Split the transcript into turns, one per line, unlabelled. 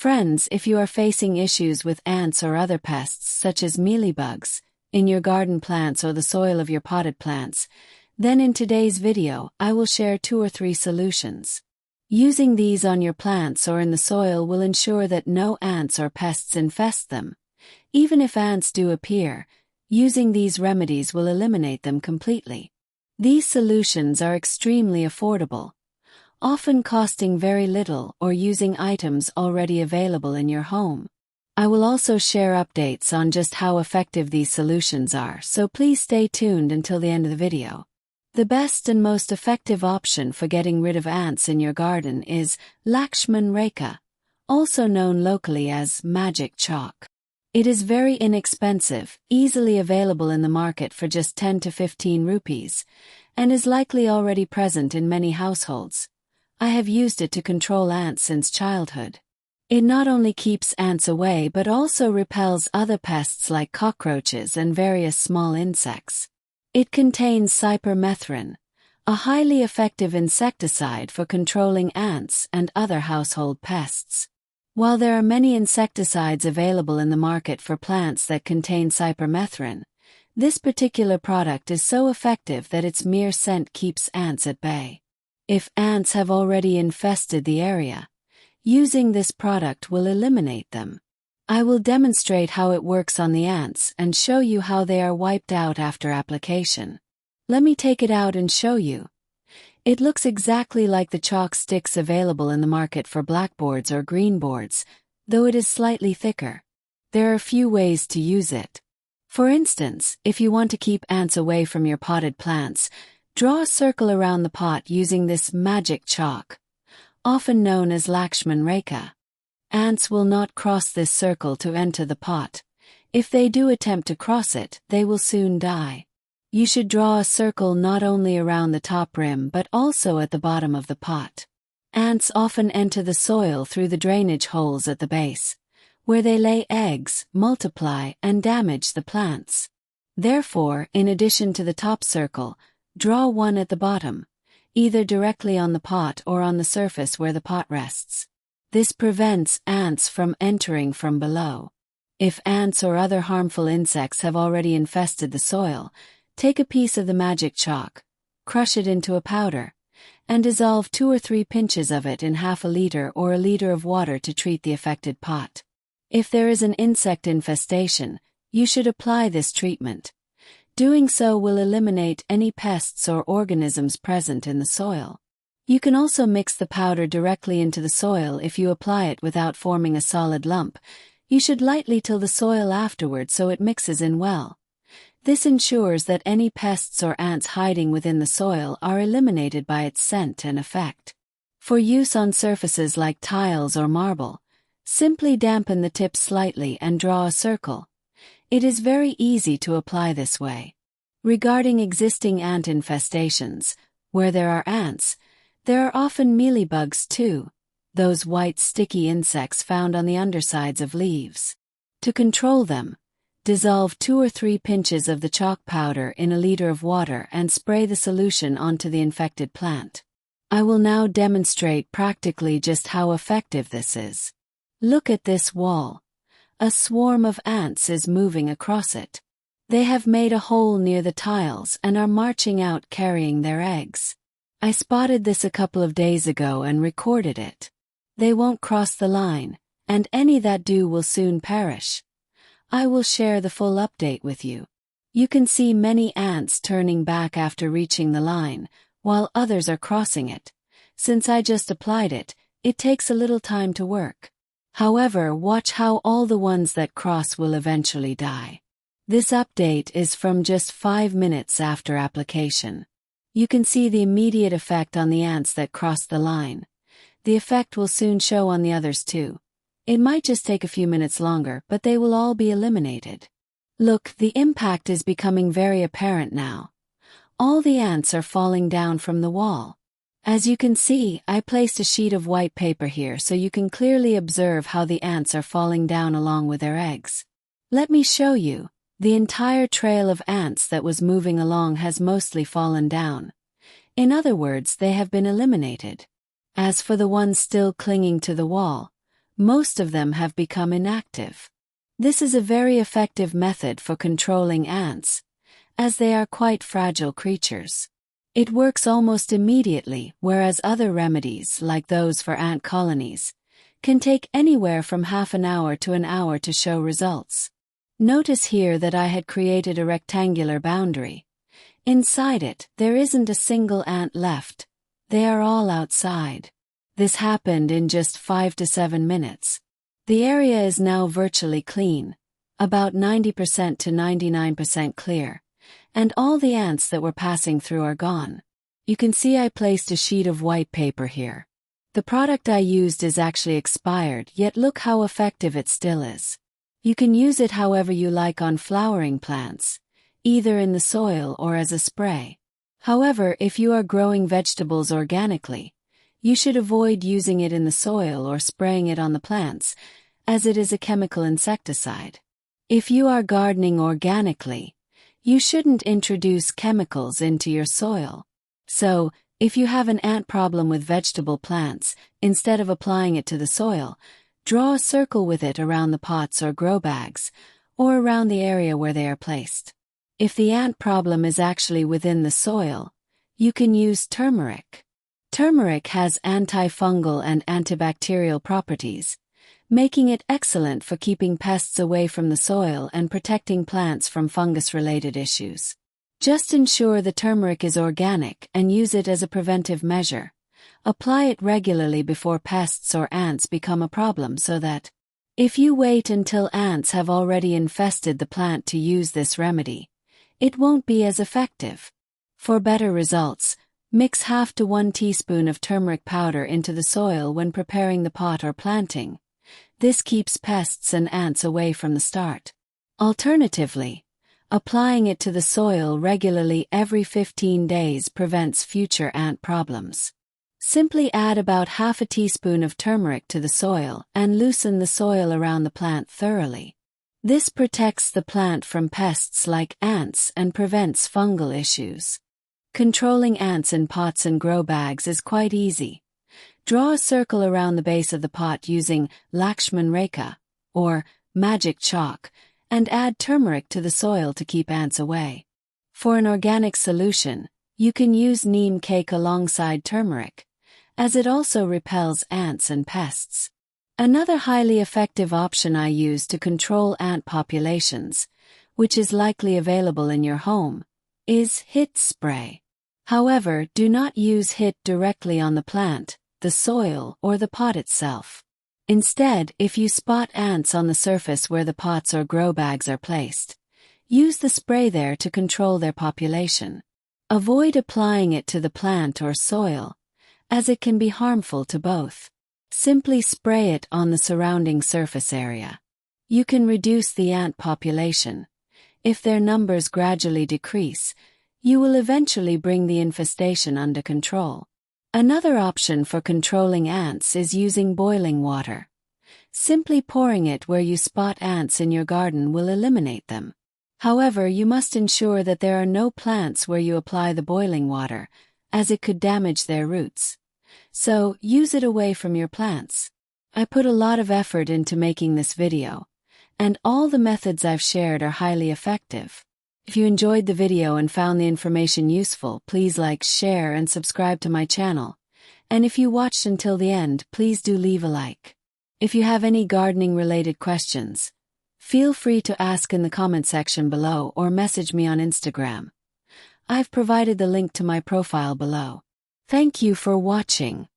Friends, if you are facing issues with ants or other pests such as mealybugs in your garden plants or the soil of your potted plants, then in today's video I will share 2 or 3 solutions. Using these on your plants or in the soil will ensure that no ants or pests infest them. Even if ants do appear, using these remedies will eliminate them completely. These solutions are extremely affordable, often costing very little or using items already available in your home. I will also share updates on just how effective these solutions are, so please stay tuned until the end of the video. The best and most effective option for getting rid of ants in your garden is Lakshman Rekha, also known locally as magic chalk. It is very inexpensive, easily available in the market for just 10 to 15 rupees, and is likely already present in many households. I have used it to control ants since childhood. It not only keeps ants away but also repels other pests like cockroaches and various small insects. It contains cypermethrin, a highly effective insecticide for controlling ants and other household pests. While there are many insecticides available in the market for plants that contain cypermethrin, this particular product is so effective that its mere scent keeps ants at bay. If ants have already infested the area, using this product will eliminate them. I will demonstrate how it works on the ants and show you how they are wiped out after application. Let me take it out and show you. It looks exactly like the chalk sticks available in the market for blackboards or green boards, though it is slightly thicker. There are a few ways to use it. For instance, if you want to keep ants away from your potted plants, draw a circle around the pot using this magic chalk, often known as Lakshman Rekha. Ants will not cross this circle to enter the pot. If they do attempt to cross it, they will soon die. You should draw a circle not only around the top rim but also at the bottom of the pot. Ants often enter the soil through the drainage holes at the base, where they lay eggs, multiply, and damage the plants. Therefore, in addition to the top circle, draw one at the bottom, either directly on the pot or on the surface where the pot rests. This prevents ants from entering from below. If ants or other harmful insects have already infested the soil, take a piece of the magic chalk, crush it into a powder, and dissolve 2 or 3 pinches of it in half a liter or a liter of water to treat the affected pot. If there is an insect infestation, you should apply this treatment. Doing so will eliminate any pests or organisms present in the soil. You can also mix the powder directly into the soil if you apply it without forming a solid lump. You should lightly till the soil afterward so it mixes in well. This ensures that any pests or ants hiding within the soil are eliminated by its scent and effect. For use on surfaces like tiles or marble, simply dampen the tip slightly and draw a circle. It is very easy to apply this way. Regarding existing ant infestations, where there are ants, there are often mealybugs too, those white sticky insects found on the undersides of leaves. To control them, dissolve 2 or 3 pinches of the chalk powder in a liter of water and spray the solution onto the infected plant. I will now demonstrate practically just how effective this is. Look at this wall. A swarm of ants is moving across it. They have made a hole near the tiles and are marching out carrying their eggs. I spotted this a couple of days ago and recorded it. They won't cross the line, and any that do will soon perish. I will share the full update with you. You can see many ants turning back after reaching the line, while others are crossing it. Since I just applied it, it takes a little time to work. However, watch how all the ones that cross will eventually die. This update is from just 5 minutes after application. You can see the immediate effect on the ants that cross the line. The effect will soon show on the others too. It might just take a few minutes longer, but they will all be eliminated. Look, the impact is becoming very apparent now. All the ants are falling down from the wall. As you can see, I placed a sheet of white paper here so you can clearly observe how the ants are falling down along with their eggs. Let me show you. The entire trail of ants that was moving along has mostly fallen down. In other words, they have been eliminated. As for the ones still clinging to the wall, most of them have become inactive. This is a very effective method for controlling ants, as they are quite fragile creatures. It works almost immediately, whereas other remedies, like those for ant colonies, can take anywhere from half an hour to an hour to show results. Notice here that I had created a rectangular boundary. Inside it, there isn't a single ant left. They are all outside. This happened in just 5 to 7 minutes. The area is now virtually clean, about 90% to 99% clear, and all the ants that were passing through are gone. You can see I placed a sheet of white paper here. The product I used is actually expired, yet look how effective it still is. You can use it however you like on flowering plants, either in the soil or as a spray. However, if you are growing vegetables organically, you should avoid using it in the soil or spraying it on the plants, as it is a chemical insecticide. If you are gardening organically, you shouldn't introduce chemicals into your soil. So, if you have an ant problem with vegetable plants, instead of applying it to the soil, draw a circle with it around the pots or grow bags, or around the area where they are placed. If the ant problem is actually within the soil, you can use turmeric. Turmeric has antifungal and antibacterial properties, making it excellent for keeping pests away from the soil and protecting plants from fungus-related issues. Just ensure the turmeric is organic and use it as a preventive measure. Apply it regularly before pests or ants become a problem so that, if you wait until ants have already infested the plant to use this remedy, it won't be as effective. For better results, mix half to 1 teaspoon of turmeric powder into the soil when preparing the pot or planting. This keeps pests and ants away from the start. Alternatively, applying it to the soil regularly every 15 days prevents future ant problems. Simply add about half a teaspoon of turmeric to the soil and loosen the soil around the plant thoroughly. This protects the plant from pests like ants and prevents fungal issues. Controlling ants in pots and grow bags is quite easy. Draw a circle around the base of the pot using Lakshman Rekha, or magic chalk, and add turmeric to the soil to keep ants away. For an organic solution, you can use neem cake alongside turmeric, as it also repels ants and pests. Another highly effective option I use to control ant populations, which is likely available in your home, is HIT spray. However, do not use HIT directly on the plant, the soil, or the pot itself. Instead, if you spot ants on the surface where the pots or grow bags are placed, use the spray there to control their population. Avoid applying it to the plant or soil, as it can be harmful to both. Simply spray it on the surrounding surface area. You can reduce the ant population. If their numbers gradually decrease, you will eventually bring the infestation under control. Another option for controlling ants is using boiling water. Simply pouring it where you spot ants in your garden will eliminate them. However, you must ensure that there are no plants where you apply the boiling water, as it could damage their roots. So, use it away from your plants. I put a lot of effort into making this video, and all the methods I've shared are highly effective. If you enjoyed the video and found the information useful, please like, share, and subscribe to my channel. And if you watched until the end, please do leave a like. If you have any gardening-related questions, feel free to ask in the comment section below or message me on Instagram. I've provided the link to my profile below. Thank you for watching.